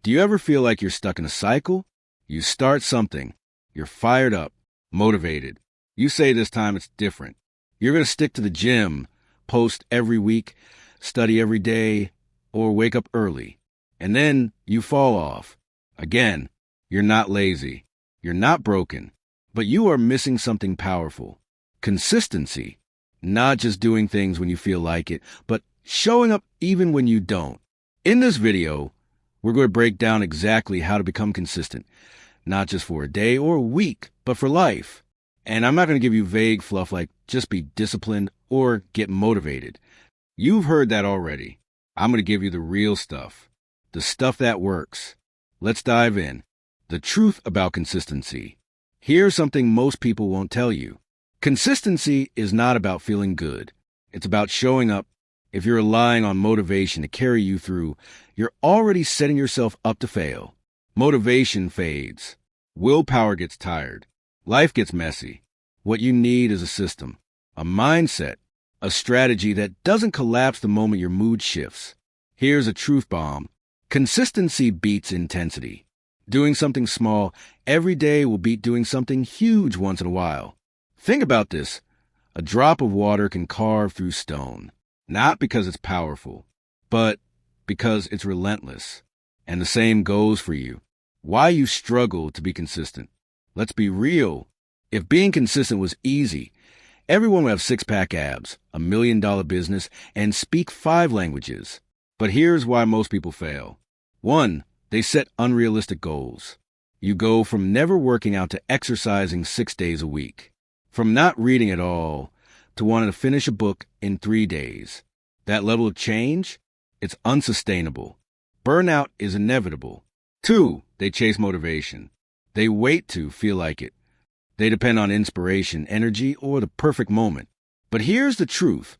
Do you ever feel like you're stuck in a cycle? You start something, you're fired up, motivated. You say this time it's different. You're going to stick to the gym, post every week, study every day, or wake up early. And then you fall off. Again, you're not lazy. You're not broken. But you are missing something powerful. Consistency. Not just doing things when you feel like it, but showing up even when you don't. In this video, we're going to break down exactly how to become consistent. Not just for a day or a week, but for life. And I'm not going to give you vague fluff like just be disciplined or get motivated. You've heard that already. I'm going to give you the real stuff. The stuff that works. Let's dive in. The truth about consistency. Here's something most people won't tell you. Consistency is not about feeling good. It's about showing up. If you're relying on motivation to carry you through, you're already setting yourself up to fail. Motivation fades. Willpower gets tired. Life gets messy. What you need is a system, a mindset, a strategy that doesn't collapse the moment your mood shifts. Here's a truth bomb. Consistency beats intensity. Doing something small every day will beat doing something huge once in a while. Think about this. A drop of water can carve through stone, not because it's powerful, but because it's relentless. And the same goes for you. Why you struggle to be consistent. Let's be real. If being consistent was easy, everyone would have six-pack abs, $1 million business, and speak 5 languages. But here's why most people fail. 1, they set unrealistic goals. You go from never working out to exercising 6 days a week. From not reading at all to wanting to finish a book in 3 days. That level of change, it's unsustainable. Burnout is inevitable. 2, they chase motivation. They wait to feel like it. They depend on inspiration, energy, or the perfect moment. But here's the truth.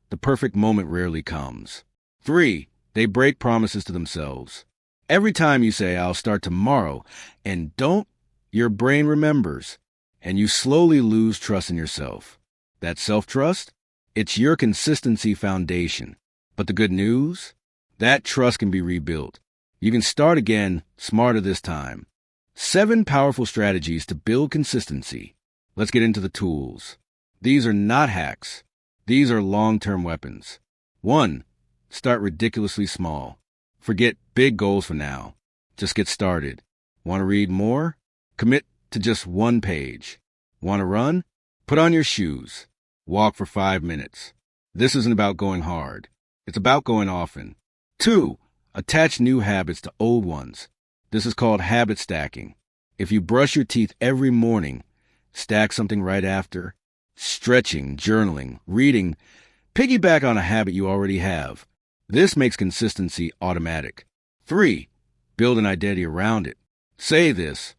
The perfect moment rarely comes. 3, they break promises to themselves. Every time you say, I'll start tomorrow, and don't, your brain remembers, and you slowly lose trust in yourself. That self-trust, it's your consistency foundation. But the good news? That trust can be rebuilt. You can start again, smarter this time. 7 powerful strategies to build consistency. Let's get into the tools. These are not hacks. These are long-term weapons. 1, start ridiculously small. Forget big goals for now. Just get started. Want to read more? Commit to just 1 page. Want to run? Put on your shoes. Walk for 5 minutes. This isn't about going hard. It's about going often. 2, attach new habits to old ones. This is called habit stacking. If you brush your teeth every morning, stack something right after. Stretching, journaling, reading, piggyback on a habit you already have. This makes consistency automatic. 3, build an identity around it. Say this,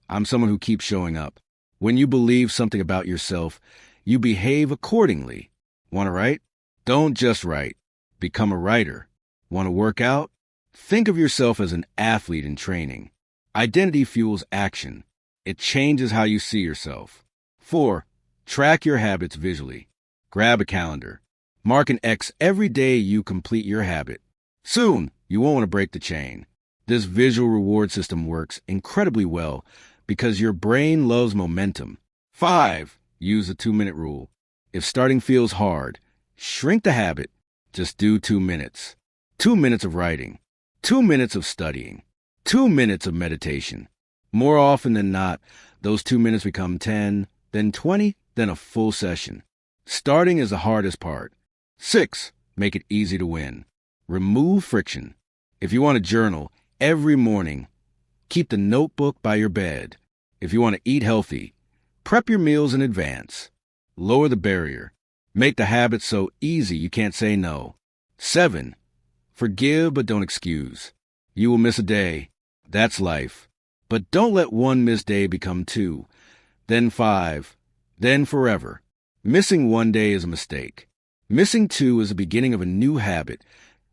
I'm someone who keeps showing up. When you believe something about yourself, you behave accordingly. Want to write? Don't just write. Become a writer. Want to work out? Think of yourself as an athlete in training. Identity fuels action. It changes how you see yourself. 4, track your habits visually. Grab a calendar. Mark an X every day you complete your habit. Soon, you won't want to break the chain. This visual reward system works incredibly well because your brain loves momentum. 5, use the 2-minute rule. If starting feels hard, shrink the habit. Just do 2 minutes. 2 minutes of writing. 2 minutes of studying. 2 minutes of meditation. More often than not, those 2 minutes become 10, then 20, then a full session. Starting is the hardest part. 6, make it easy to win. Remove friction. If you want to journal every morning, keep the notebook by your bed. If you want to eat healthy, prep your meals in advance. Lower the barrier. Make the habit so easy you can't say no. 7, forgive but don't excuse. You will miss a day. That's life. But don't let 1 missed day become 2, then 5, then forever. Missing 1 day is a mistake. Missing 2 is the beginning of a new habit.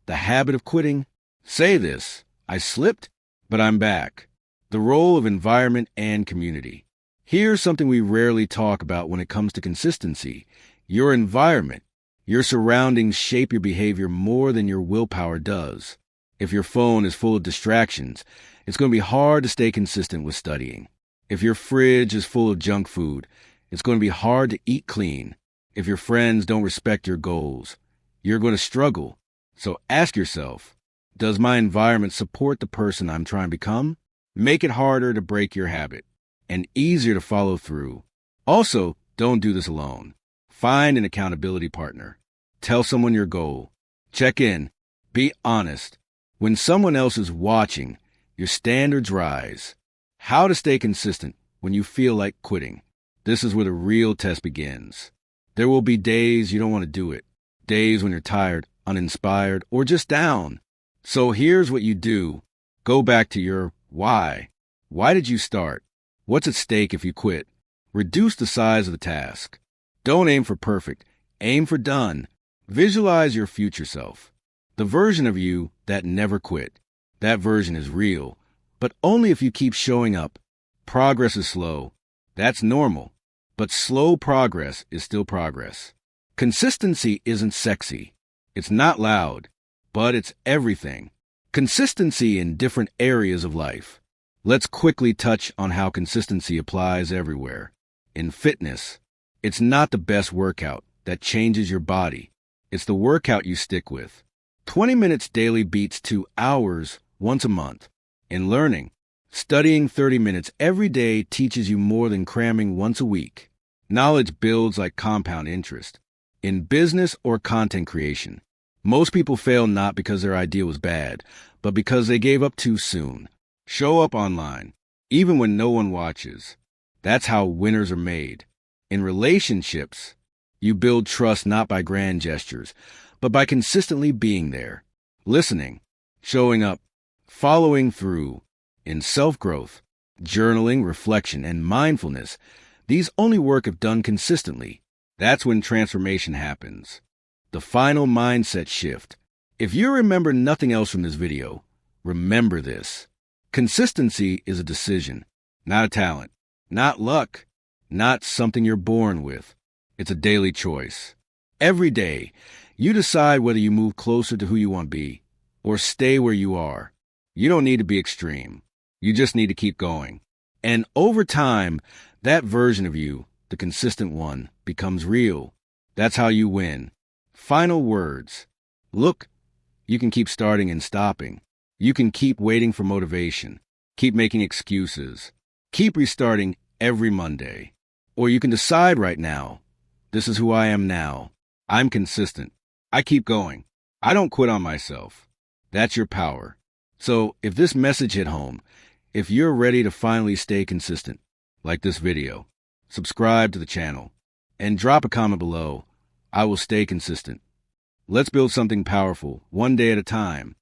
The habit of quitting. Say this, I slipped, but I'm back. The role of environment and community. Here's something we rarely talk about when it comes to consistency. Your environment. Your surroundings shape your behavior more than your willpower does. If your phone is full of distractions, it's going to be hard to stay consistent with studying. If your fridge is full of junk food, it's going to be hard to eat clean. If your friends don't respect your goals, you're going to struggle. So ask yourself, does my environment support the person I'm trying to become? Make it harder to break your habit and easier to follow through. Also, don't do this alone. Find an accountability partner. Tell someone your goal. Check in. Be honest. When someone else is watching, your standards rise. How to stay consistent when you feel like quitting. This is where the real test begins. There will be days you don't want to do it. Days when you're tired, uninspired, or just down. So here's what you do. Go back to your why. Why did you start? What's at stake if you quit? Reduce the size of the task. Don't aim for perfect. Aim for done. Visualize your future self. The version of you that never quit. That version is real, but only if you keep showing up. Progress is slow. That's normal. But slow progress is still progress. Consistency isn't sexy. It's not loud, but it's everything. Consistency in different areas of life. Let's quickly touch on how consistency applies everywhere. In fitness, it's not the best workout that changes your body. It's the workout you stick with. 20 minutes daily beats 2 hours once a month. In learning, studying 30 minutes every day teaches you more than cramming once a week. Knowledge builds like compound interest. In business or content creation, most people fail not because their idea was bad, but because they gave up too soon. Show up online, even when no one watches. That's how winners are made. In relationships, you build trust not by grand gestures, but by consistently being there, listening, showing up, following through. In self-growth, journaling, reflection, and mindfulness, these only work if done consistently. That's when transformation happens. The final mindset shift. If you remember nothing else from this video, remember this. Consistency is a decision, not a talent, not luck, not something you're born with. It's a daily choice. Every day, you decide whether you move closer to who you want to be or stay where you are. You don't need to be extreme. You just need to keep going. And over time, that version of you, the consistent one, becomes real. That's how you win. Final words. Look, you can keep starting and stopping. You can keep waiting for motivation. Keep making excuses. Keep restarting every Monday. Or you can decide right now, this is who I am now. I'm consistent. I keep going. I don't quit on myself. That's your power. So if this message hit home, if you're ready to finally stay consistent, like this video, subscribe to the channel, and drop a comment below. I will stay consistent. Let's build something powerful, one day at a time.